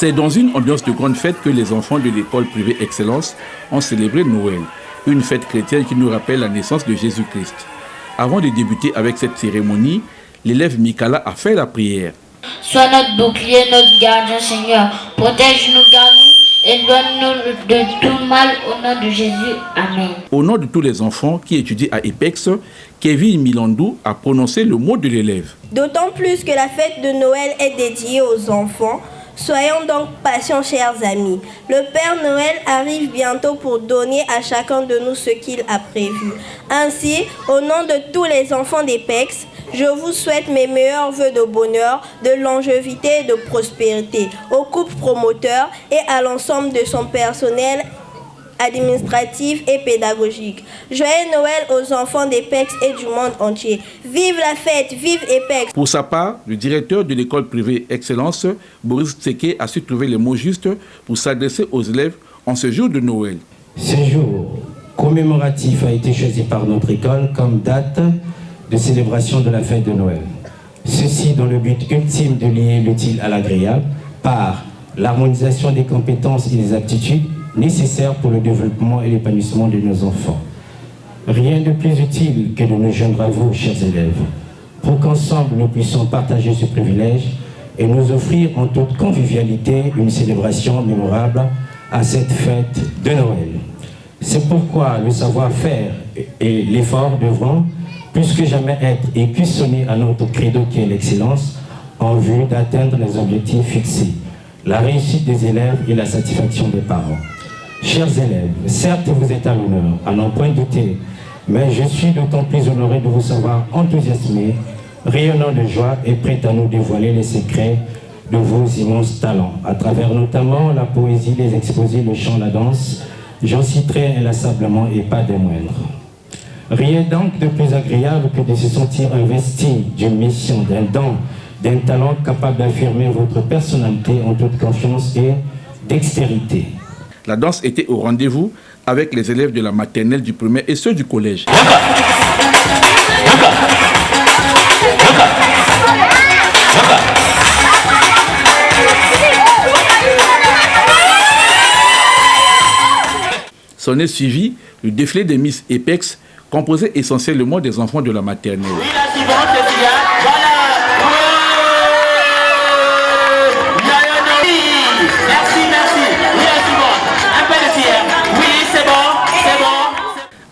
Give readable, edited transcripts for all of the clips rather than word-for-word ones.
C'est dans une ambiance de grande fête que les enfants de l'école privée Excellence ont célébré Noël, une fête chrétienne qui nous rappelle la naissance de Jésus-Christ. Avant de débuter avec cette cérémonie, l'élève Mikala a fait la prière. Sois notre bouclier, notre gardien, Seigneur. Protège-nous, garde-nous et donne-nous de tout mal au nom de Jésus. Amen. Au nom de tous les enfants qui étudient à EPEX, Kevin Milandou a prononcé le mot de l'élève. D'autant plus que la fête de Noël est dédiée aux enfants. Soyons donc patients, chers amis. Le Père Noël arrive bientôt pour donner à chacun de nous ce qu'il a prévu. Ainsi, au nom de tous les enfants d'EPEX, je vous souhaite mes meilleurs vœux de bonheur, de longévité et de prospérité, au couple promoteur et à l'ensemble de son personnel administratif et pédagogique. Joyeux Noël aux enfants d'EPEX et du monde entier. Vive la fête, vive EPEX. Pour sa part, le directeur de l'école privée Excellence, Boris Tseke, a su trouver les mots justes pour s'adresser aux élèves en ce jour de Noël. Ce jour commémoratif a été choisi par notre école comme date de célébration de la fête de Noël. Ceci dans le but ultime de lier l'utile à l'agréable par l'harmonisation des compétences et des aptitudes nécessaires pour le développement et l'épanouissement de nos enfants. Rien de plus utile que de nous joindre à vous, chers élèves, pour qu'ensemble nous puissions partager ce privilège et nous offrir en toute convivialité une célébration mémorable à cette fête de Noël. C'est pourquoi le savoir-faire et l'effort devront plus que jamais être écussonnés à notre credo qui est l'excellence en vue d'atteindre les objectifs fixés, la réussite des élèves et la satisfaction des parents. Chers élèves, certes vous êtes à l'honneur, à n'en point douter, mais je suis d'autant plus honoré de vous savoir enthousiasmé, rayonnant de joie et prêt à nous dévoiler les secrets de vos immenses talents, à travers notamment la poésie, les exposés, le chant, la danse. J'en citerai inlassablement et pas des moindres. Rien donc de plus agréable que de se sentir investi d'une mission, d'un don, d'un talent capable d'affirmer votre personnalité en toute confiance et dextérité. La danse était au rendez-vous avec les élèves de la maternelle, du primaire et ceux du collège. S'en est suivi le défilé des Miss EPEX, composé essentiellement des enfants de la maternelle. Oui, la suivante, c'est voilà.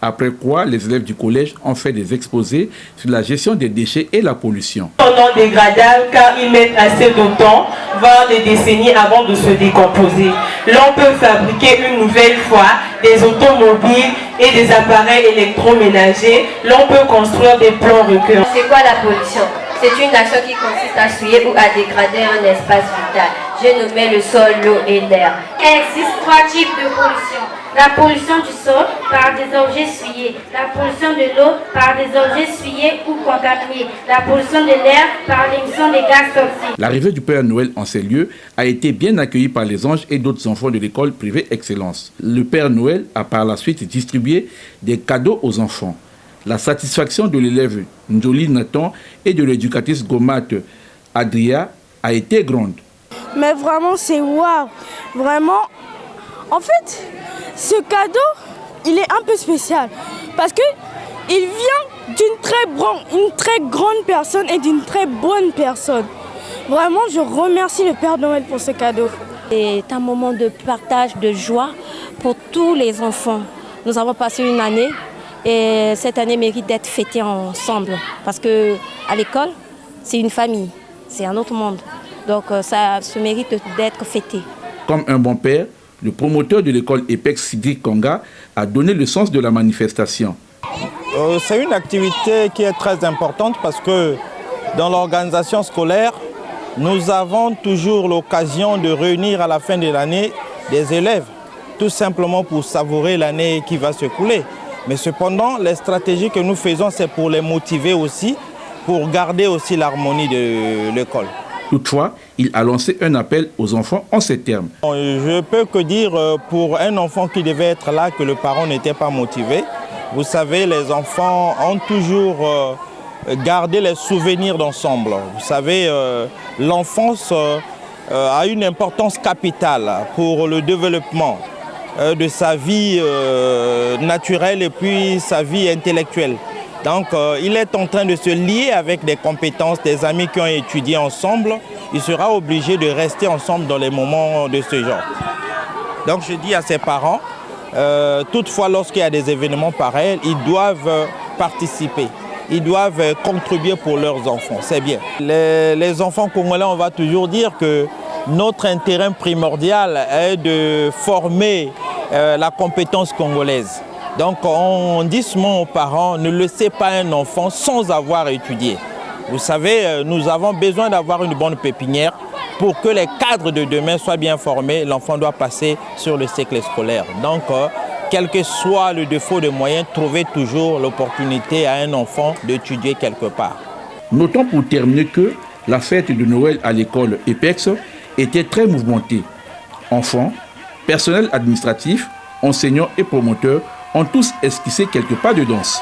Après quoi, les élèves du collège ont fait des exposés sur la gestion des déchets et la pollution. Non dégradables car ils mettent assez de temps, voire des décennies avant de se décomposer. L'on peut fabriquer une nouvelle fois des automobiles et des appareils électroménagers. L'on peut construire des plans recueillants. C'est quoi la pollution? C'est une action qui consiste à souiller ou à dégrader un espace vital. J'ai nommé le sol, l'eau et l'air. Il existe 3 types de pollution. La pollution du sol par des objets souillés, la pollution de l'eau par des objets souillés ou contaminés, la pollution de l'air par l'émission des gaz toxiques. L'arrivée du Père Noël en ces lieux a été bien accueillie par les anges et d'autres enfants de l'école privée Excellence. Le Père Noël a par la suite distribué des cadeaux aux enfants. La satisfaction de l'élève Njoli Nathan et de l'éducatrice Gomat Adria a été grande. Mais vraiment, c'est waouh! Vraiment, en fait, ce cadeau, il est un peu spécial parce que il vient d'une très grande personne et d'une très bonne personne. Vraiment, je remercie le Père Noël pour ce cadeau. C'est un moment de partage, de joie pour tous les enfants. Nous avons passé une année et cette année mérite d'être fêtée ensemble parce que à l'école, c'est une famille, c'est un autre monde. Donc ça se mérite d'être fêté. Comme un bon père, le promoteur de l'école EPEX, Sidrick Konga, a donné le sens de la manifestation. C'est une activité qui est très importante parce que dans l'organisation scolaire, nous avons toujours l'occasion de réunir à la fin de l'année des élèves, tout simplement pour savourer l'année qui va se couler. Mais cependant, les stratégies que nous faisons, c'est pour les motiver aussi, pour garder aussi l'harmonie de l'école. Toutefois, il a lancé un appel aux enfants en ces termes. Je peux que dire pour un enfant qui devait être là que le parent n'était pas motivé. Vous savez, les enfants ont toujours gardé les souvenirs d'ensemble. Vous savez, l'enfance a une importance capitale pour le développement de sa vie naturelle et puis sa vie intellectuelle. Donc il est en train de se lier avec des compétences, des amis qui ont étudié ensemble. Il sera obligé de rester ensemble dans les moments de ce genre. Donc je dis à ses parents, toutefois lorsqu'il y a des événements pareils, ils doivent participer. Ils doivent contribuer pour leurs enfants, c'est bien. Les enfants congolais, on va toujours dire que notre intérêt primordial est de former la compétence congolaise. Donc on dit souvent aux parents, ne laissez pas un enfant sans avoir étudié. Vous savez, nous avons besoin d'avoir une bonne pépinière pour que les cadres de demain soient bien formés. L'enfant doit passer sur le cycle scolaire. Donc, quel que soit le défaut de moyens, trouvez toujours l'opportunité à un enfant d'étudier quelque part. Notons pour terminer que la fête de Noël à l'école EPEX était très mouvementée. Enfants, personnel administratif, enseignants et promoteurs ont tous esquissé quelques pas de danse.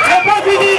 C'est pas fini.